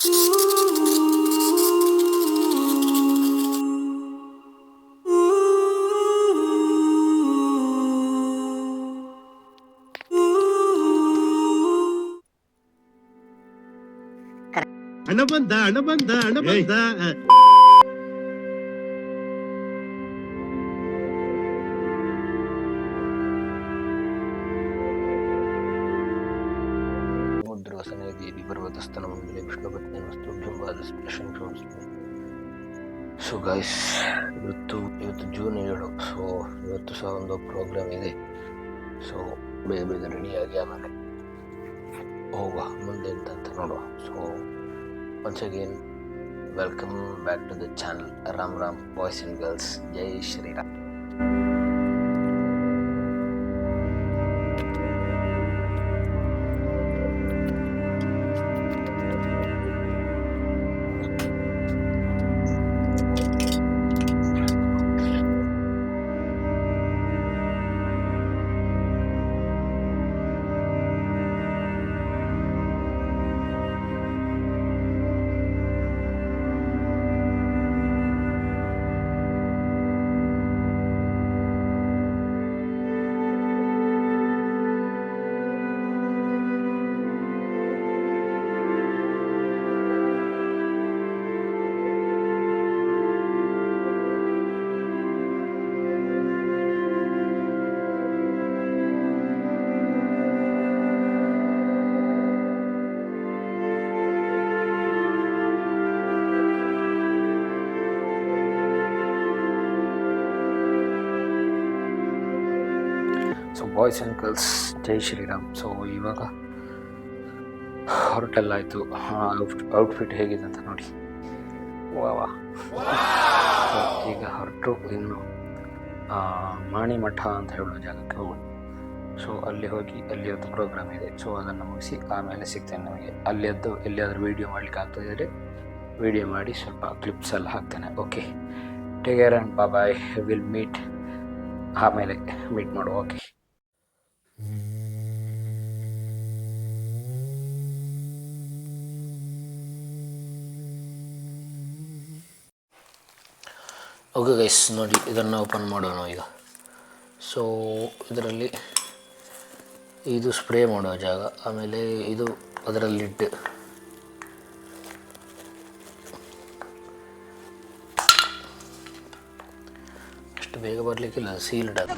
ಹಣ ಬಂದ ಹಣ ಬಂದ ಹಣ ಬಂದ. ದೇವಿ ಪರ್ವತಸ್ಥನ ಮುಂದೆ ವಿಷ್ಣು ಪತ್ನಿ ವಸ್ತು ಬಿಂಬಾದ ಸ್ಪರ್ಶನ್. ಸೊ ಗೈಸ್, ಇವತ್ತು ಜೂನ್ 7. ಸೊ ಇವತ್ತು ಸಹ ಒಂದು ಪ್ರೋಗ್ರಾಮ್ ಇದೆ. ಸೊ ಬೇಗ ರೆಡಿಯಾಗಿ ಆಮೇಲೆ ಹೋಗುವ ಮುಂದೆ ಅಂತ ನೋಡುವ. So once again welcome back to the channel Ram Ram boys and girls. ಜೈ Shriram. So boys and girls, ಜೈ ಶ್ರೀರಾಮ್. ಸೊ ಇವಾಗ ಹೊರಟೆಲ್ಲ ಆಯಿತು. ಔಟ್ಫಿಟ್ ಹೇಗಿದೆ ಅಂತ ನೋಡಿ. ವಾ. ಸೊ ಈಗ ಹೊರಟು ಇನ್ನು ಮಾಣಿಮಠ ಅಂತ ಹೇಳೋ ಜಾಗಕ್ಕೆ ಹೋಗೋಣ. ಸೊ ಅಲ್ಲಿ ಹೋಗಿ ಅಲ್ಲಿಯದ್ದು ಪ್ರೋಗ್ರಾಮ್ ಇದೆ. ಸೊ ಅದನ್ನು ಮುಗಿಸಿ ಆಮೇಲೆ ಸಿಗ್ತೇನೆ ನಮಗೆ. ಅಲ್ಲಿಯದ್ದು ಎಲ್ಲಿಯಾದರೂ ವೀಡಿಯೋ ಮಾಡಲಿಕ್ಕೆ ಆಗ್ತಾಯಿದ್ರೆ ವೀಡಿಯೋ ಮಾಡಿ ಸ್ವಲ್ಪ ಕ್ಲಿಪ್ಸ್ ಎಲ್ಲ ಹಾಕ್ತೇನೆ. Okay, take care and bye. Will meet ಆಮೇಲೆ ಮೀಟ್ ಮಾಡುವ. ಓಕೆ. ಓಕೆ ಗೈಸ್, ನೋಡಿ ಇದನ್ನು ಓಪನ್ ಮಾಡೋಣ ಈಗ. ಸೊ ಇದರಲ್ಲಿ ಇದು ಸ್ಪ್ರೇ ಮಾಡೋ ಜಾಗ, ಆಮೇಲೆ ಇದು ಅದರ ಲಿಡ್. ಅಷ್ಟು ಬೇಗ ಬರಲಿಕ್ಕಿಲ್ಲ, ಸೀಲ್ಡ್ ಅದು.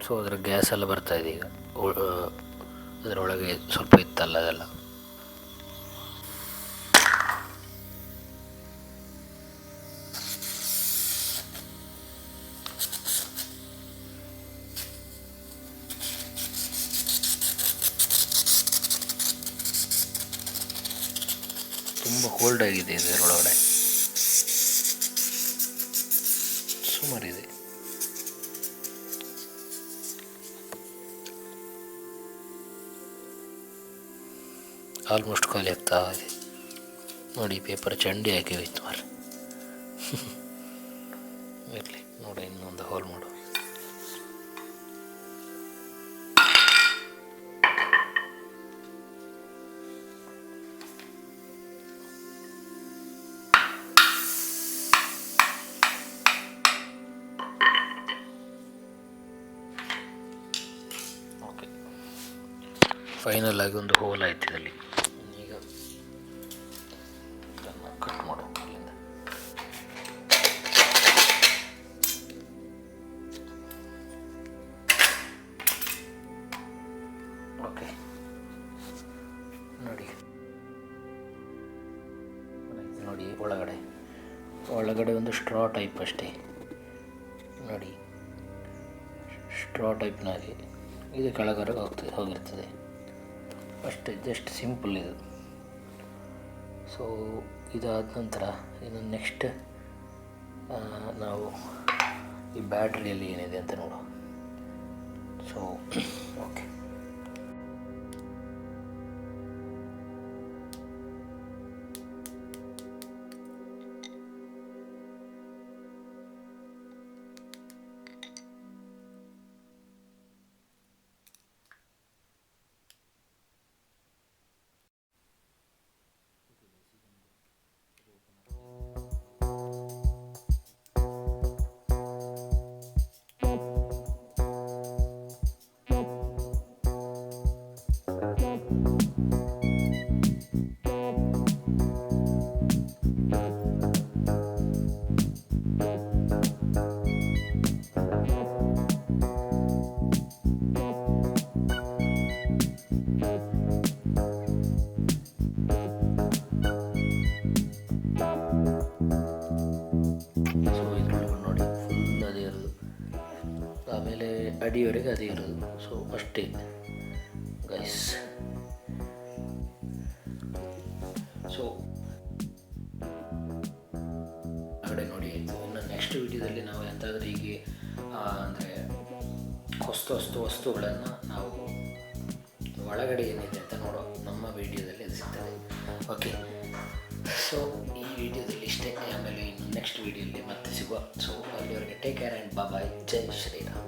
ಸೊ ಅದರ ಗ್ಯಾಸ್ ಎಲ್ಲ ಬರ್ತಾಯಿದೆ ಈಗ. ಅದರೊಳಗೆ ಸ್ವಲ್ಪ ಇತ್ತಲ್ಲ ಅದೆಲ್ಲ. ತುಂಬ ಕೋಲ್ಡ್ ಆಗಿದೆ ಇದರೊಳಗಡೆ, ಸುಮಾರಿದೆ. ಆಲ್ಮೋಸ್ಟ್ ಖಾಲಿ ಆಗ್ತಾ ಇದೆ ನೋಡಿ. ಪೇಪರ್ ಚಂಡಿ ಹಾಕಿ ಹೋಯ್ತು ಮಾರೆ. ಇರಲಿ ನೋಡಿ, ಇನ್ನೊಂದು ಹೋಲ್ ಮಾಡು. ಓಕೆ, ಫೈನಲ್ ಆಗಿ ಒಂದು ಹೋಲ್ ಆಯ್ತು ಇದರಲ್ಲಿ. ಈಗ ಇದನ್ನು ಕಟ್ ಮಾಡು ಅಲ್ಲಿಂದ. ಓಕೆ ನೋಡಿ ನೋಡಿ, ಒಳಗಡೆ ಒಂದು ಸ್ಟ್ರಾ ಟೈಪ್ ಅಷ್ಟೇ ನೋಡಿ. ಸ್ಟ್ರಾ ಟೈಪ್ನಾಗೆ ಇದು ಕೆಳಗಡೆ ಹೋಗಿರ್ತದೆ ಅಷ್ಟೇ, ಜಸ್ಟ್ ಸಿಂಪಲ್ ಇದು. ಸೊ ಇದಾದ ನಂತರ ಇನ್ನು ನೆಕ್ಸ್ಟ್ ನಾವು ಈ ಬ್ಯಾಟ್ರಿಯಲ್ಲಿ ಏನಿದೆ ಅಂತ ನೋಡುವ. ಸೊ ಓಕೆ, ಸೊ ಇದ್ರೊಳಗೆ ನೋಡಿ ಫುಲ್ ಅದೇ ಇರೋದು, ಆಮೇಲೆ ಅಡಿಯವರೆಗೆ ಅದೇ ಇರೋದು. ಸೊ ಅಷ್ಟೇ ಗೈಸ್. ಸೊ ಕಡೆ ನೋಡಿ ಆಯಿತು. ಇನ್ನು ನೆಕ್ಸ್ಟ್ ವಿಡಿಯೋದಲ್ಲಿ ನಾವು ಎಂತಾದರೂ ಹೀಗೆ ಅಂದರೆ ಹೊಸ್ತು ವಸ್ತುಗಳನ್ನು ನಾವು ಒಳಗಡೆ ಏನಿದೆ ಅಂತ ನೋಡೋ ನಮ್ಮ ವಿಡಿಯೋದಲ್ಲಿ ಅದು ಸಿಗ್ತದೆ. ಓಕೆ, ಸೊ ಈ ವಿಡಿಯೋದಲ್ಲಿ ಇಷ್ಟೇ. ಆಮೇಲೆ ಇನ್ನು ನೆಕ್ಸ್ಟ್ ವಿಡಿಯೋದಲ್ಲಿ ಮತ್ತೆ ಸಿಗುವ. ಸೊ ಅಲ್ಲಿವರೆಗೆ ಟೇಕ್ ಕೇರ್ ಆ್ಯಂಡ್ ಬಾಯ್. ಜೈ ಶ್ರೀರಾಮ್.